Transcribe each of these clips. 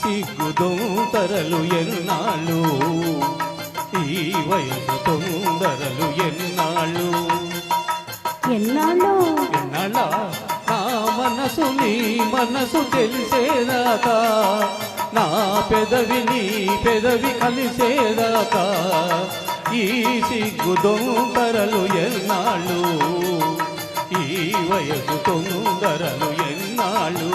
సిగ్గు తొందరలు ఎన్నాళ్ళు, ఈ వయసు తొందరలు ఎన్నాళ్ళు. ఎన్నాళ్ళు ఎన్నాళ్ళ నా మనసు నీ మనసు తెలిసేదాకా, నా పెదవి నీ పెదవి కలిసేదాకా, ఈ సిగ్గు తొందరలు ఎన్నాళ్ళు, ఈ వయసు తొందరలు ఎన్నాళ్ళు.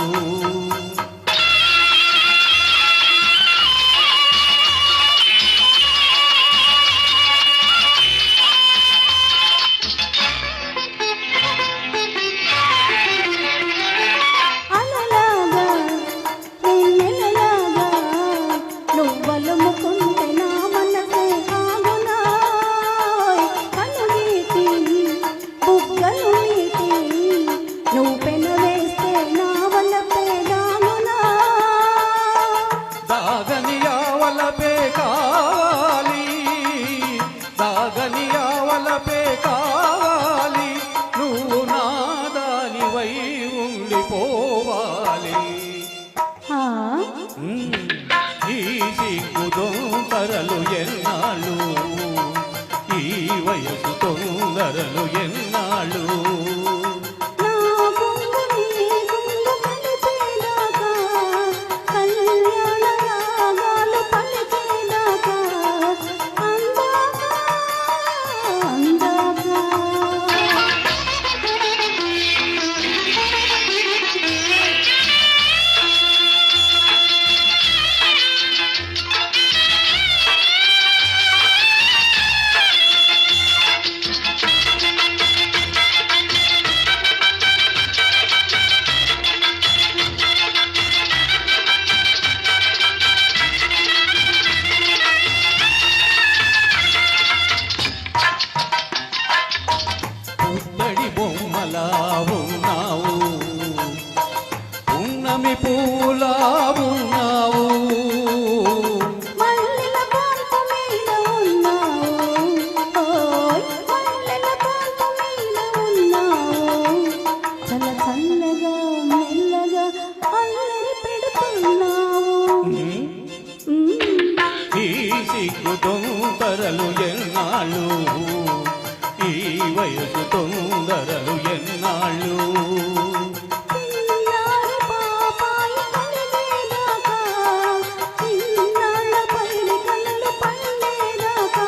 దాగనియావలపే కావాలి, నువ్వు నాదానివై ఉండిపోవాలి. ఈ సిగ్గు తొందరలు ఎన్నాళ్ళు, ఈ వయసు తొందరలు ఎన్నాళ్ళు. బొమ్మలా ఉన్నావు, ఉన్నమి పూలా ఉన్నావు, మల్లెల పాన్పు మీద ఉన్నావు, మల్లెల పాన్పు మీద ఉన్నావు, చల్ల చల్లగా మెల్లగా అల్లరి పెడుతున్నావు. ఈ సిగ్గు తొందరలు ఎన్నాళ్ళు, ఈ వయసు తొందరలు ఎన్నాళ్ళు. చిన్నారి పాపాయి కలిగేదాకా, చిన్నాళ్ళ పైడి కళ్ళు పండేదాకా.